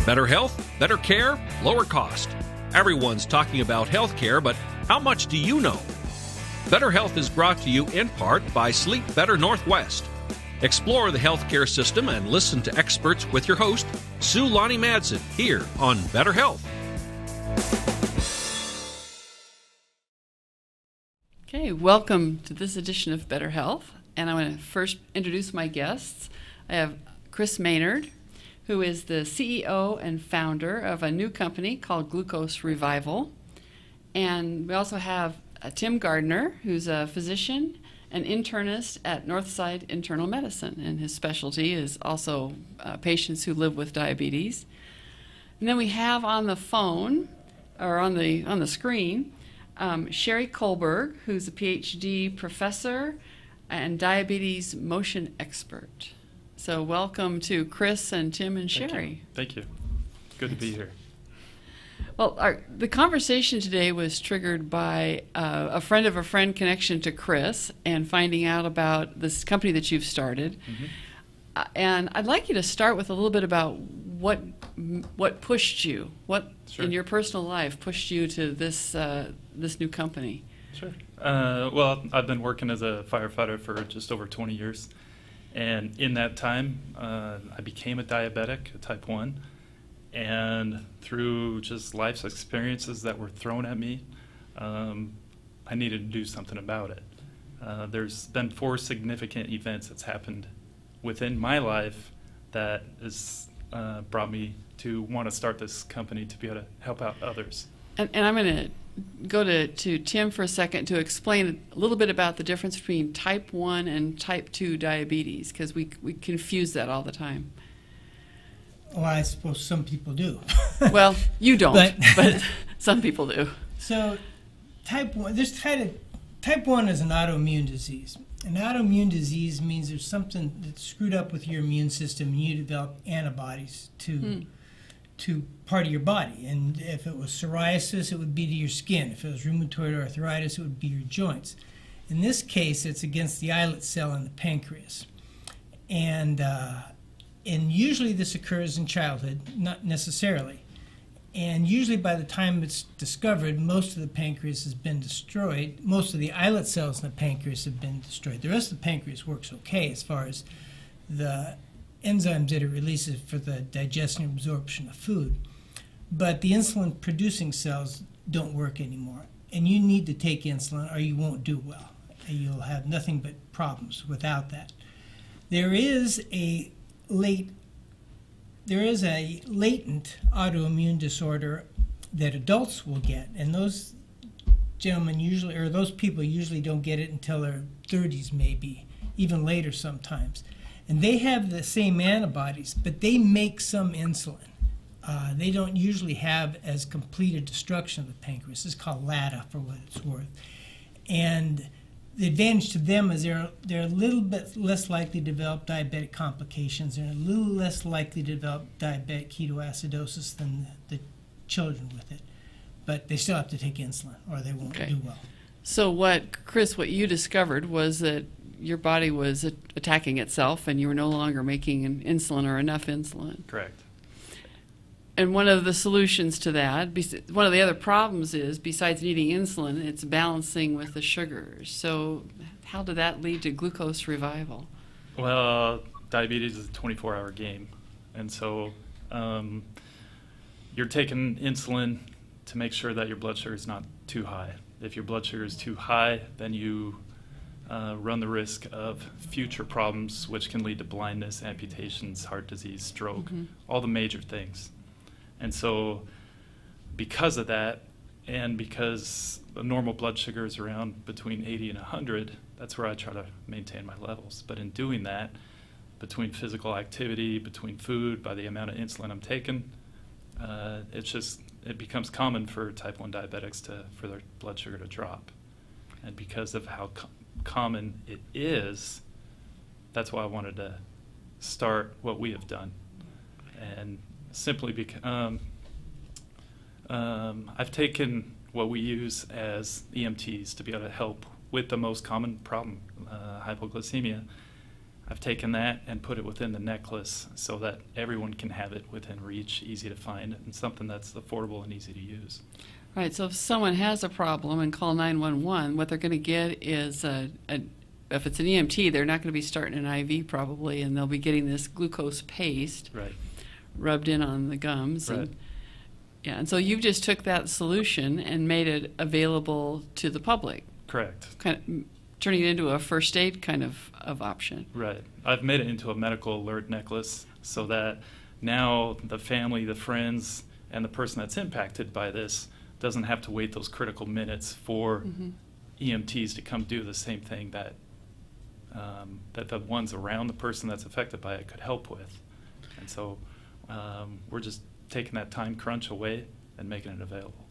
Better health, better care, lower cost. Everyone's talking about healthcare, but how much do you know? Better Health is brought to you in part by Sleep Better Northwest. Explore the healthcare system and listen to experts with your host, Sue Lani Madsen, here on Better Health. Okay, welcome to this edition of Better Health. And I want to first introduce my guests. I have Kris Maynard, who is the CEO and founder of a new company called Glucose Revival. And we also have Tim Gardner, who's a physician and internist at Northside Internal Medicine, and his specialty is also patients who live with diabetes. And then we have on the phone, or on the screen, Sheri Colberg, who's a PhD professor and diabetes motion expert. So welcome to Kris and Tim and Sheri. Thank you. Good to be here. Well, the conversation today was triggered by a friend of a friend connection to Kris and finding out about this company that you've started. Mm-hmm. And I'd like you to start with a little bit about what pushed you, Sure. in your personal life pushed you to this new company. Sure. Well, I've been working as a firefighter for just over 20 years. And in that time, I became a diabetic, a type 1. And through just life's experiences that were thrown at me, I needed to do something about it. There's been 4 significant events that's happened within my life that has brought me to want to start this company to be able to help out others. And I'm going to go to Tim for a second to explain a little bit about the difference between type 1 and type 2 diabetes, because we confuse that all the time. Well, I suppose some people do. Well, you don't, but some people do. So type 1 is an autoimmune disease. An autoimmune disease means there's something that's screwed up with your immune system and you develop antibodies to part of your body. And if it was psoriasis, it would be to your skin. If it was rheumatoid arthritis, it would be your joints. In this case, it's against the islet cell in the pancreas. And usually this occurs in childhood, not necessarily. And usually by the time it's discovered, most of the pancreas has been destroyed. Most of the islet cells in the pancreas have been destroyed. The rest of the pancreas works okay as far as the enzymes that it releases for the digestion and absorption of food. But the insulin-producing cells don't work anymore. And you need to take insulin or you won't do well. You'll have nothing but problems without that. There is a latent autoimmune disorder that adults will get, and those people usually don't get it until their 30s, maybe even later sometimes. And they have the same antibodies, but they make some insulin. They don't usually have as complete a destruction of the pancreas. It's called LATA for what it's worth. And the advantage to them is they're a little bit less likely to develop diabetic complications. They're a little less likely to develop diabetic ketoacidosis than the children with it. But they still have to take insulin or they won't do well. So Kris, what you discovered was that your body was attacking itself and you were no longer making an insulin or enough insulin. Correct. And one of the solutions to that, one of the other problems is, besides needing insulin, it's balancing with the sugars. So how did that lead to Glucose Revival? Well, diabetes is a 24-hour game. And so you're taking insulin to make sure that your blood sugar is not too high. If your blood sugar is too high, then you run the risk of future problems, which can lead to blindness, amputations, heart disease, stroke, all the major things. And so because of that, and because the normal blood sugar is around between 80 and 100, that's where I try to maintain my levels. But in doing that, between physical activity, between food, by the amount of insulin I'm taking, it becomes common for type 1 diabetics for their blood sugar to drop. And because of how common it is, that's why I wanted to start what we have done. And simply because I've taken what we use as EMTs to be able to help with the most common problem, hypoglycemia. I've taken that and put it within the necklace so that everyone can have it within reach, easy to find, and something that's affordable and easy to use. Right, so if someone has a problem and call 911, what they're going to get is if it's an EMT, they're not going to be starting an IV probably, and they'll be getting this glucose paste Right. rubbed in on the gums. Right. And so you just took that solution and made it available to the public, Correct. kind of turning it into a first aid kind of option. Right. I've made it into a medical alert necklace so that now the family, the friends, and the person that's impacted by this doesn't have to wait those critical minutes for EMTs to come do the same thing that that the ones around the person that's affected by it could help with. And so we're just taking that time crunch away and making it available.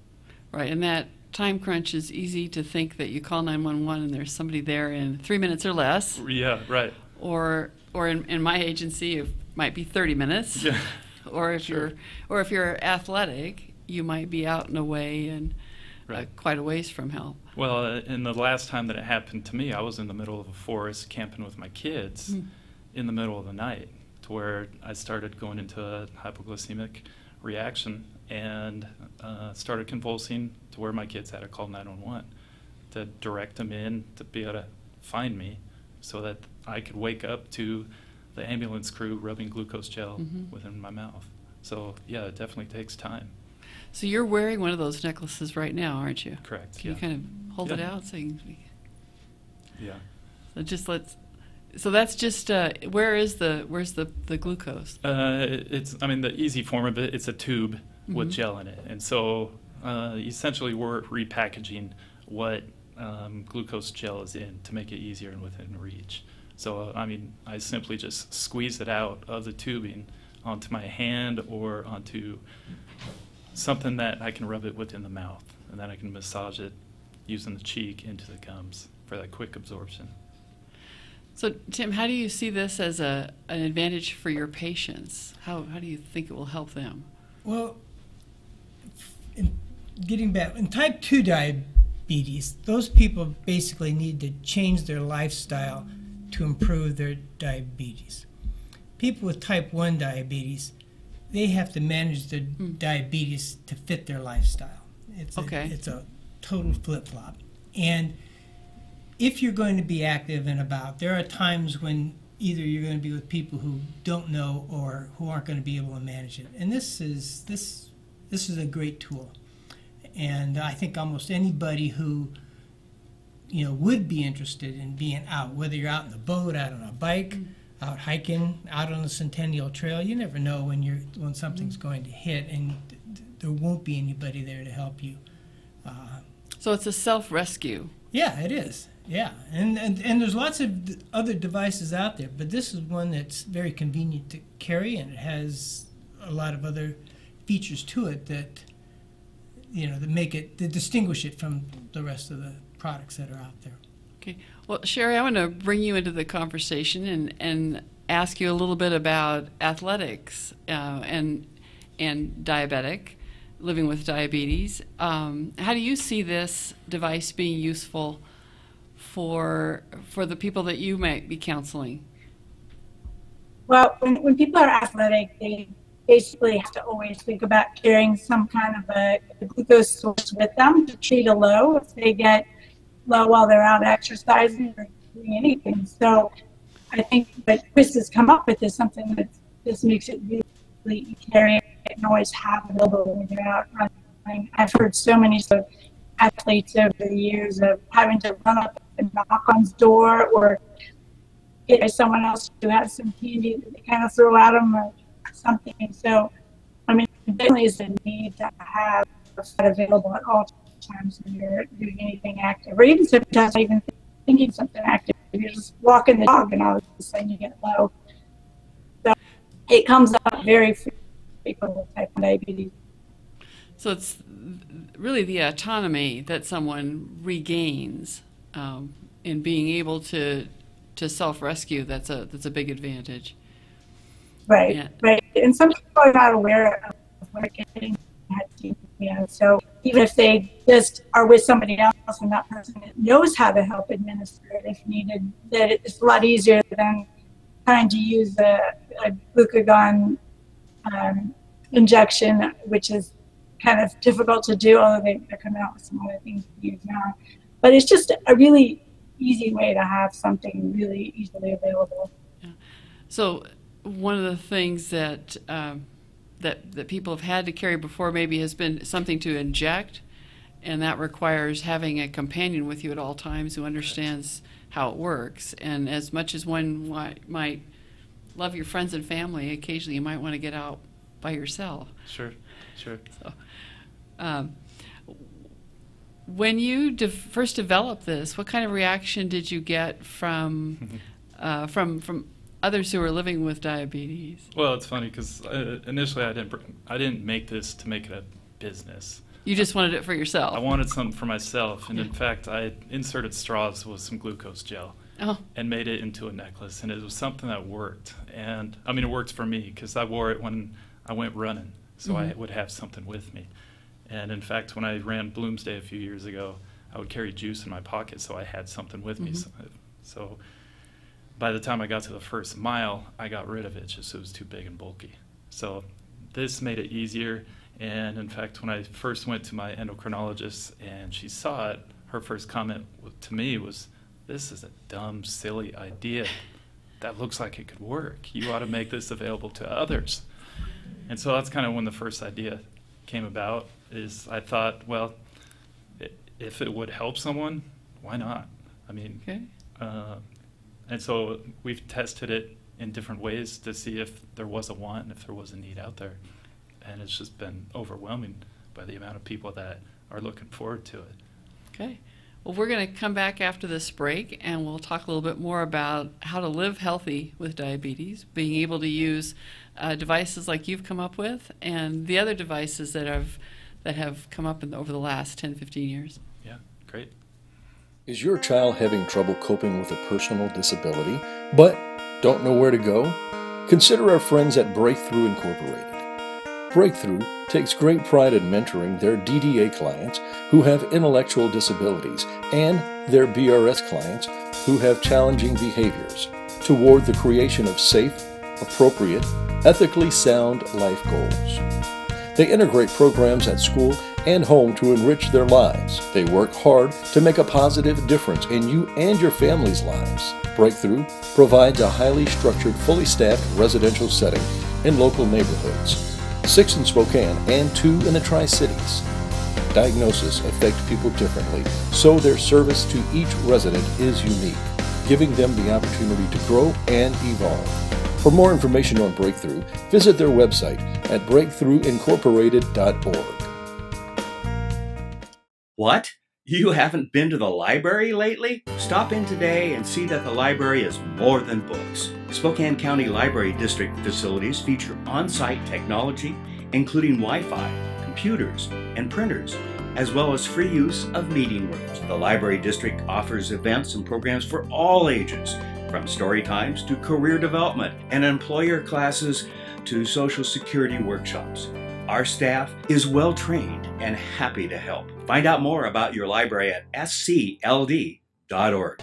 Right, and that time crunch is easy to think that you call 911 and there's somebody there in 3 minutes or less. Yeah, right. Or in my agency, it might be 30 minutes. Yeah. Or if Sure. if you're athletic, you might be out and away and Right. quite a ways from help. Well, in the last time that it happened to me, I was in the middle of a forest camping with my kids in the middle of the night, to where I started going into a hypoglycemic reaction and started convulsing, to where my kids had to call 911 to direct them in to be able to find me so that I could wake up to the ambulance crew rubbing glucose gel within my mouth. So yeah, it definitely takes time. So you're wearing one of those necklaces right now, aren't you? Correct. Can Yeah. you kind of hold it out so you can, Yeah. so that's just where's the glucose? The easy form of it, it's a tube with gel in it. And so essentially we're repackaging what glucose gel is in to make it easier and within reach. So, I simply just squeeze it out of the tubing onto my hand or onto something that I can rub it within the mouth, and then I can massage it using the cheek into the gums for that quick absorption. So, Tim, how do you see this as an advantage for your patients? How do you think it will help them? Well, getting back, in type 2 diabetes, those people basically need to change their lifestyle to improve their diabetes. People with type 1 diabetes, they have to manage their diabetes to fit their lifestyle. It's a total flip-flop. And if you're going to be active and about, there are times when either you're going to be with people who don't know or who aren't going to be able to manage it. And this is a great tool. And I think almost anybody who would be interested in being out, whether you're out in the boat, out on a bike, out hiking, out on the Centennial Trail, you never know when something's going to hit, and there won't be anybody there to help you. So it's a self-rescue. Yeah, it is. Yeah, and there's lots of other devices out there, but this is one that's very convenient to carry, and it has a lot of other features to it that that distinguish it from the rest of the products that are out there. Okay. Well, Sheri, I want to bring you into the conversation and ask you a little bit about athletics and living with diabetes. How do you see this device being useful for the people that you might be counseling? Well, when people are athletic, they basically have to always think about carrying some kind of a glucose source with them to treat a low if they get low while they're out exercising or doing anything. So I think what Kris has come up with is something that just makes it really easy to carry and always have available when you're out running. I've heard so many athletes over the years of having to run up and knock on his door or get someone else who has some candy that they kind of throw at them or something. So, there definitely is a need to have that available at all times when you're doing anything active, or even sometimes even thinking something active. You're just walking the dog and all of a sudden you get low. So it comes up very frequently with type 1 diabetes. So it's really the autonomy that someone regains in being able to self-rescue that's a big advantage. Right, Yeah. right. And some people are not aware of what they're getting. So even if they just are with somebody else and that person knows how to help administer it if needed, that it's a lot easier than trying to use a glucagon injection, which is kind of difficult to do, although they're coming out with some other things to use now. But it's just a really easy way to have something really easily available. Yeah. So one of the things that that people have had to carry before maybe has been something to inject, and that requires having a companion with you at all times who understands how it works. And as much as one might love your friends and family, occasionally you might want to get out by yourself. Sure. So, when you first developed this, what kind of reaction did you get from others who are living with diabetes? Well, it's funny because initially I didn't make this to make it a business. You just wanted it for yourself. I wanted something for myself, and in fact, I inserted straws with some glucose gel and made it into a necklace, and it was something that worked. And I mean, it worked for me because I wore it when I went running, so I would have something with me. And in fact, when I ran Bloomsday a few years ago, I would carry juice in my pocket, so I had something with me. So by the time I got to the first mile, I got rid of it just so it was too big and bulky. So this made it easier. And in fact, when I first went to my endocrinologist and she saw it, her first comment to me was, "This is a dumb, silly idea. That looks like it could work. You ought to make this available to others." And so that's kind of when the first idea came about, is I thought, well, if it would help someone, why not? I mean, and so we've tested it in different ways to see if there was a want and if there was a need out there. And it's just been overwhelming by the amount of people that are looking forward to it. Okay. Well, we're going to come back after this break, and we'll talk a little bit more about how to live healthy with diabetes, being able to use devices like you've come up with, and the other devices that have come up over the last 10, 15 years. Yeah, great. Is your child having trouble coping with a personal disability, but don't know where to go? Consider our friends at Breakthrough Incorporated. Breakthrough takes great pride in mentoring their DDA clients who have intellectual disabilities and their BRS clients who have challenging behaviors toward the creation of safe, appropriate, ethically sound life goals. They integrate programs at school and home to enrich their lives. They work hard to make a positive difference in you and your family's lives. Breakthrough provides a highly structured, fully staffed residential setting in local neighborhoods. 6 in Spokane and 2 in the Tri-Cities. Diagnoses affect people differently, so their service to each resident is unique, giving them the opportunity to grow and evolve. For more information on Breakthrough, visit their website at breakthroughincorporated.org. What? You haven't been to the library lately? Stop in today and see that the library is more than books. Spokane County Library District facilities feature on-site technology, including Wi-Fi, computers, and printers, as well as free use of meeting rooms. The Library District offers events and programs for all ages, from story times to career development and employer classes to Social Security workshops. Our staff is well trained and happy to help. Find out more about your library at scld.org.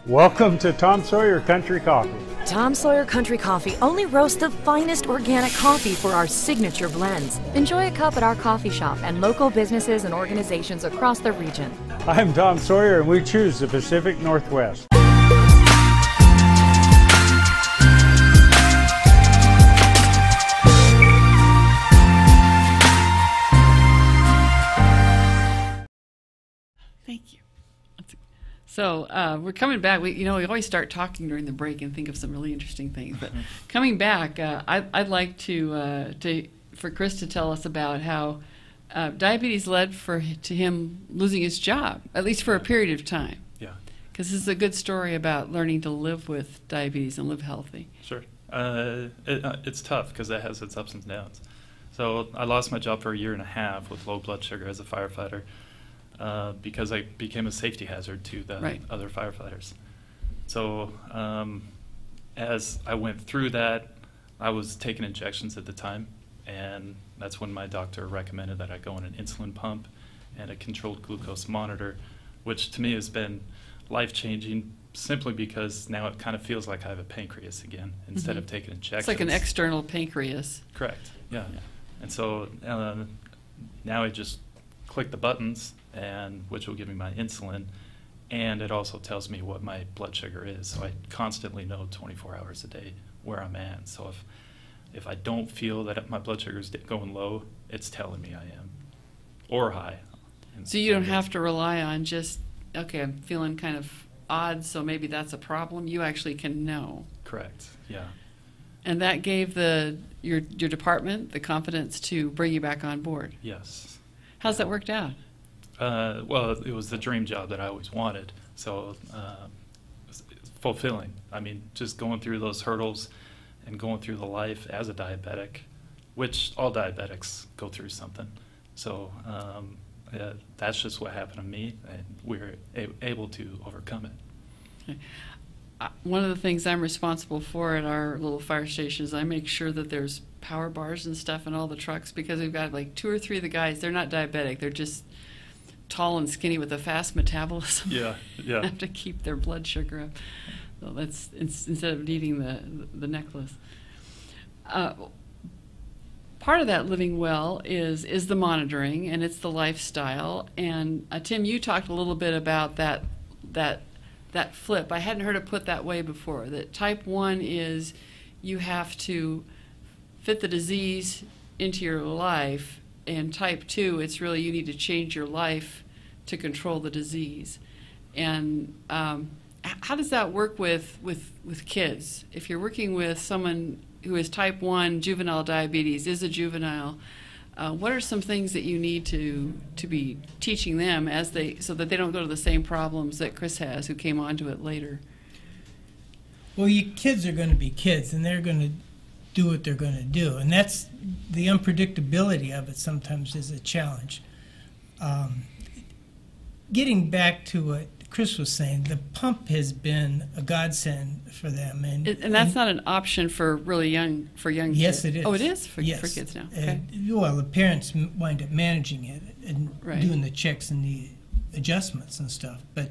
Welcome to Tom Sawyer Country Coffee. Tom Sawyer Country Coffee only roasts the finest organic coffee for our signature blends. Enjoy a cup at our coffee shop and local businesses and organizations across the region. I'm Tom Sawyer, and we choose the Pacific Northwest. Thank you. So we're coming back. We always start talking during the break and think of some really interesting things. But coming back, I'd like for Kris to tell us about how diabetes led to him losing his job, at least for a period of time. Yeah. Because this is a good story about learning to live with diabetes and live healthy. Sure. It's tough because it has its ups and downs. So I lost my job for a year and a half with low blood sugar as a firefighter. Because I became a safety hazard to the other firefighters. So as I went through that, I was taking injections at the time, and that's when my doctor recommended that I go on an insulin pump and a controlled glucose monitor, which to me has been life-changing simply because now it kind of feels like I have a pancreas again instead of taking injections. It's like an external pancreas. Correct, yeah. And so now I just click the buttons, which will give me my insulin, and it also tells me what my blood sugar is. So I constantly know 24 hours a day where I'm at. So if I don't feel that my blood sugar is going low, it's telling me I am, or high. So you don't have to rely on just, okay, I'm feeling kind of odd, so maybe that's a problem. You actually can know. Correct, yeah. And that gave your department the confidence to bring you back on board. Yes. How's that worked out? Well, it was the dream job that I always wanted, so it's fulfilling. I mean, just going through those hurdles and going through the life as a diabetic, which all diabetics go through something. So that's just what happened to me, and we were able to overcome it. Okay. One of the things I'm responsible for at our little fire station is I make sure that there's power bars and stuff in all the trucks, because we've got like 2 or 3 of the guys, they're not diabetic, they're just tall and skinny with a fast metabolism. Yeah. Have to keep their blood sugar up. So that's instead of needing the necklace. Part of that living well is the monitoring, and it's the lifestyle. And Tim, you talked a little bit about that flip. I hadn't heard it put that way before. That type 1 is you have to fit the disease into your life, and type 2, it's really you need to change your life to control the disease. And how does that work with kids? If you're working with someone who is type 1 juvenile diabetes, is a juvenile, what are some things that you need to be teaching them so that they don't go to the same problems that Kris has, who came onto it later? Well, your kids are going to be kids, and they're going to do what they're going to do, and that's the unpredictability of it. Sometimes is a challenge. Getting back to what Kris was saying, the pump has been a godsend for them, and that's not an option for really young kids. Yes, it is. Oh, it is for kids now. Okay. Well, the parents wind up managing it and Right. doing the checks and the adjustments and stuff. But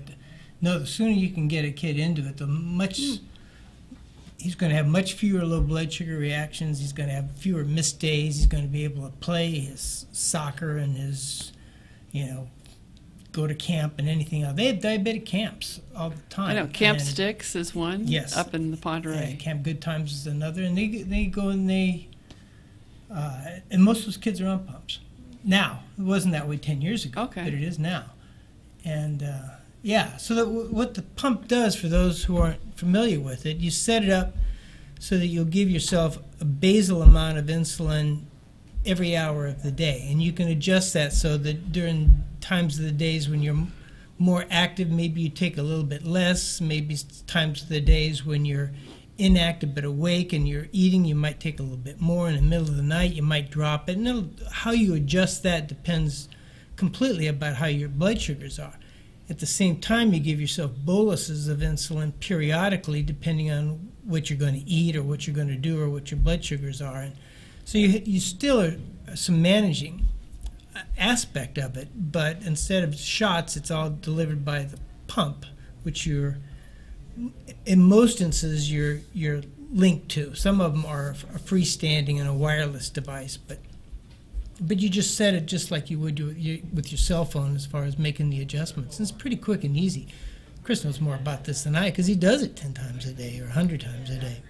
no, the sooner you can get a kid into it, he's going to have much fewer low blood sugar reactions. He's going to have fewer missed days. He's going to be able to play his soccer and his, go to camp and anything else. They have diabetic camps all the time. I know. Camp Sticks is one. Yes. Up in the Ponderay. Camp Good Times is another. And they go and and most of those kids are on pumps. Now, it wasn't that way 10 years ago, Okay. but it is now. And so what the pump does, for those who aren't familiar with it, you set it up so that you'll give yourself a basal amount of insulin every hour of the day. And you can adjust that so that during times of the days when you're more active, maybe you take a little bit less. Maybe times of the days when you're inactive but awake and you're eating, you might take a little bit more. In the middle of the night, you might drop it. And how you adjust that depends completely about how your blood sugars are. At the same time, you give yourself boluses of insulin periodically, depending on what you're going to eat or what you're going to do or what your blood sugars are. And so you still are some managing aspect of it, but instead of shots, it's all delivered by the pump, which in most instances you're linked to. Some of them are freestanding in a wireless device, but you just set it just like you would with your cell phone as far as making the adjustments. And it's pretty quick and easy. Kris knows more about this than I, because he does it 10 times a day or 100 times a day.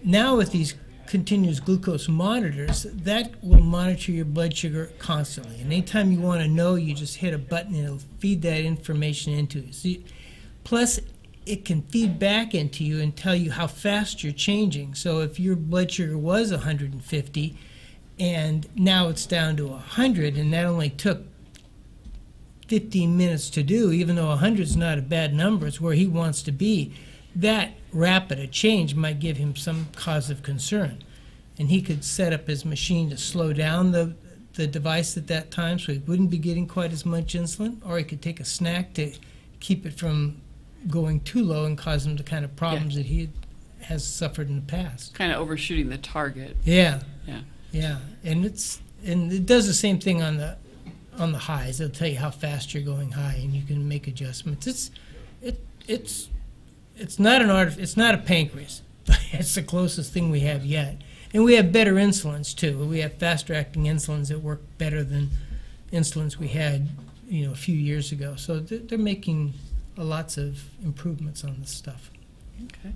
Now with these continuous glucose monitors, that will monitor your blood sugar constantly. And anytime you want to know, you just hit a button and it'll feed that information into you. Plus, it can feed back into you and tell you how fast you're changing. So if your blood sugar was 150 and now it's down to 100, and that only took 15 minutes to do, even though 100 is not a bad number, it's where he wants to be, that rapid a change might give him some cause of concern. And he could set up his machine to slow down the device at that time so he wouldn't be getting quite as much insulin, or he could take a snack to keep it from going too low and cause him the kind of problems that he has suffered in the past. Kind of overshooting the target. Yeah. Yeah. And it does the same thing on the highs. It'll tell you how fast you're going high, and you can make adjustments. It's it's not a pancreas. It's the closest thing we have yet. And we have better insulins too. We have faster acting insulins that work better than insulins we had, a few years ago. So they're making lots of improvements on this stuff. Okay.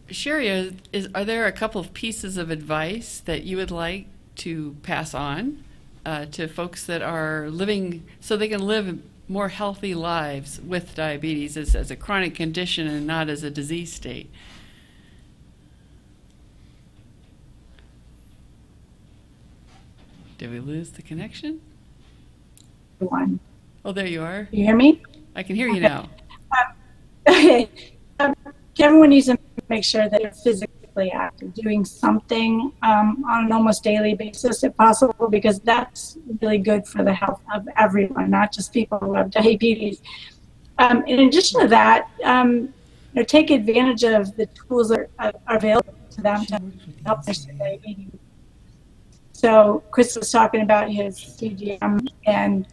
Sheri, are there a couple of pieces of advice that you would like to pass on to folks that are living so they can live more healthy lives with diabetes as a chronic condition and not as a disease state? Did we lose the connection? One. Oh, there you are. You hear me? I can hear you now. Okay. Everyone needs to make sure that they're physically active, doing something on an almost daily basis if possible, because that's really good for the health of everyone, not just people who have diabetes. In addition to that, take advantage of the tools that are available to them to help their diabetes. So Kris was talking about his CGM, and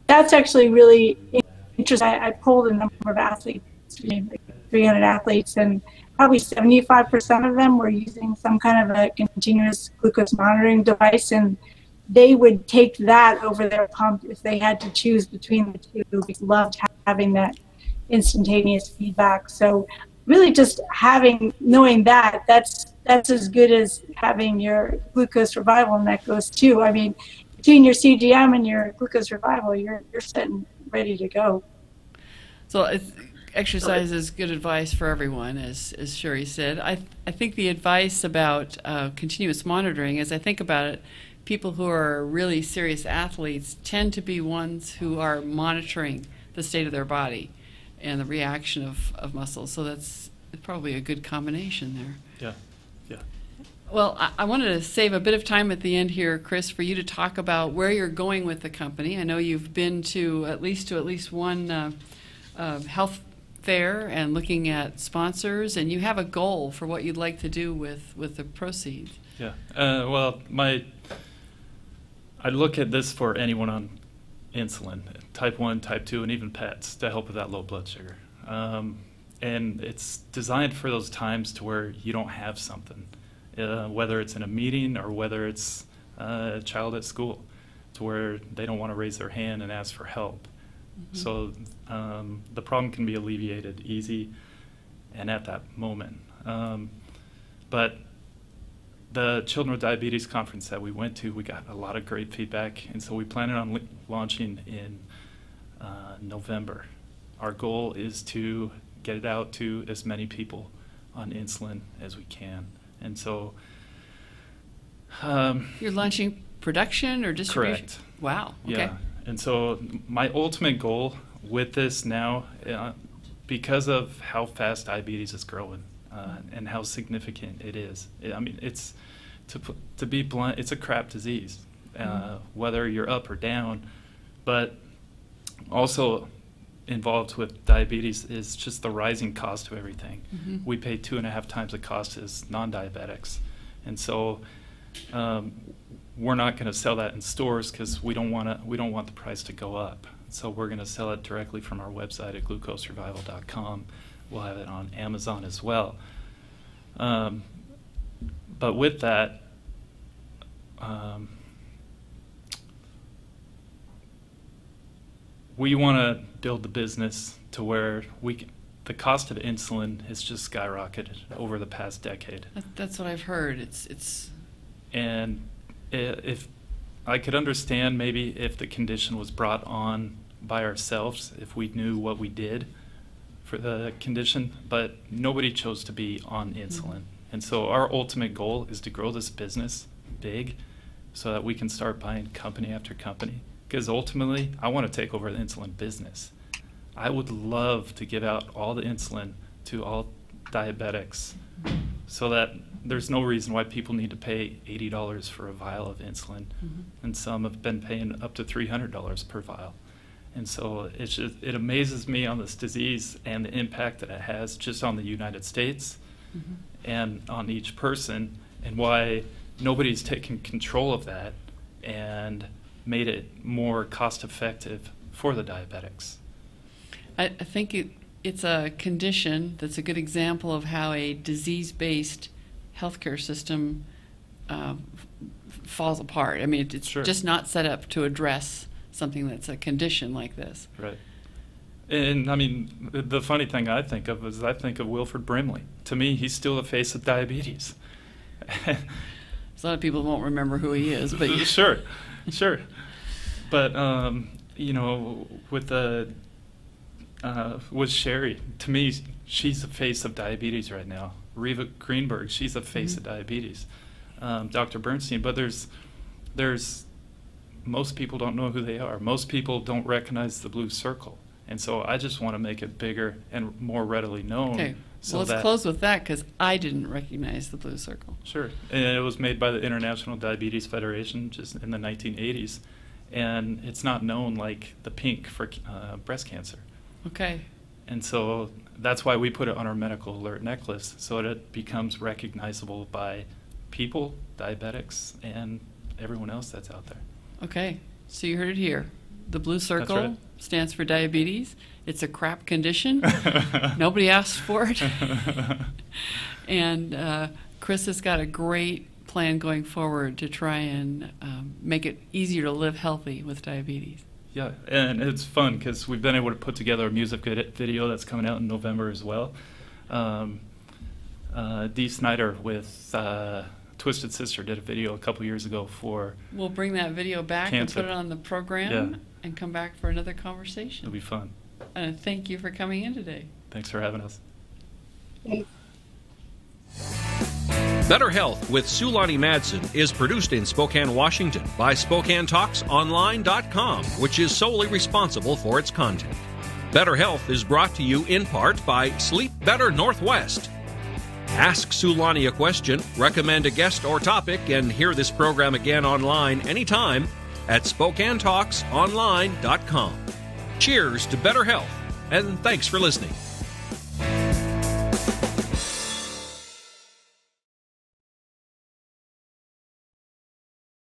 that's actually really interesting. I polled a number of athletes, like 300 athletes, and probably 75% of them were using some kind of a continuous glucose monitoring device, and they would take that over their pump if they had to choose between the two. They loved having that instantaneous feedback. So really just knowing that's as good as having your glucose revival, and that goes too. I mean, between your CGM and your glucose revival, you're sitting ready to go. So exercise is good advice for everyone, as Sheri said. I think the advice about continuous monitoring, as I think about it, people who are really serious athletes tend to be ones who are monitoring the state of their body and the reaction of muscles. So that's probably a good combination there. Yeah. Well, I wanted to save a bit of time at the end here, Kris, for you to talk about where you're going with the company. I know you've been to at least one health fair and looking at sponsors, and you have a goal for what you'd like to do with the proceeds. Yeah. Well, I look at this for anyone on insulin, type 1, type 2, and even pets, to help with that low blood sugar. And it's designed for those times to where you don't have something, whether it's in a meeting or whether it's a child at school, to where they don't want to raise their hand and ask for help. Mm-hmm. So the problem can be alleviated easy and at that moment. But the Children with Diabetes conference that we went to, we got a lot of great feedback, and so we plan on launching in November. Our goal is to get it out to as many people on insulin as we can. And so you're launching production or distribution? Correct. Wow. Okay. Yeah. And so my ultimate goal with this now, because of how fast diabetes is growing and how significant it is, I mean, it's to be blunt, it's a crap disease, whether you're up or down. But also involved with diabetes is just the rising cost of everything. Mm-hmm. We pay 2.5 times the cost as non-diabetics, and so we're not going to sell that in stores because we don't want the price to go up. So we're going to sell it directly from our website at glucoserevival.com. We'll have it on Amazon as well. But with that, we want to build the business to where the cost of insulin has just skyrocketed over the past decade. That's what I've heard. It's And if I could understand maybe if the condition was brought on by ourselves, if we knew what we did for the condition, but nobody chose to be on insulin. Mm-hmm. And so our ultimate goal is to grow this business big so that we can start buying company after company. Because ultimately, I want to take over the insulin business. I would love to give out all the insulin to all diabetics so that there's no reason why people need to pay $80 for a vial of insulin. Mm-hmm. And some have been paying up to $300 per vial. And so it amazes me on this disease and the impact that it has just on the United States mm-hmm. and on each person, and why nobody's taken control of that and made it more cost effective for the diabetics. I think it's a condition that's a good example of how a disease-based healthcare system falls apart. I mean, it's Sure. just not set up to address something that's a condition like this. Right. And I mean, the funny thing I think of is I think of Wilford Brimley. To me, he's still the face of diabetes. A lot of people won't remember who he is, but Sure. But you know, with Sheri, to me, she's the face of diabetes right now. Reva Greenberg, she's the face of diabetes. Dr. Bernstein, but there's most people don't know who they are. Most people don't recognize the blue circle, and so I just want to make it bigger and more readily known. okay. So Well, let's that, close with that because I didn't recognize the blue circle. Sure, and it was made by the International Diabetes Federation just in the 1980s, and it's not known like the pink for breast cancer. Okay. And so that's why we put it on our medical alert necklace, so that it becomes recognizable by people, diabetics, and everyone else that's out there. Okay. So you heard it here. The blue circle right. stands for diabetes. It's a crap condition. Nobody asked for it. And Kris has got a great plan going forward to try and make it easier to live healthy with diabetes. Yeah, and it's fun because we've been able to put together a music video that's coming out in November as well. Dee Snider with Twisted Sister did a video a couple years ago for We'll bring that video back cancer. and put it on the program and come back for another conversation. It'll be fun. Thank you for coming in today. Thanks for having us. Better Health with Sue Lani Madsen is produced in Spokane, Washington by SpokaneTalksOnline.com, which is solely responsible for its content. Better Health is brought to you in part by Sleep Better Northwest. Ask Sue Lani a question, recommend a guest or topic, and hear this program again online anytime at SpokaneTalksOnline.com. Cheers to better health, and thanks for listening.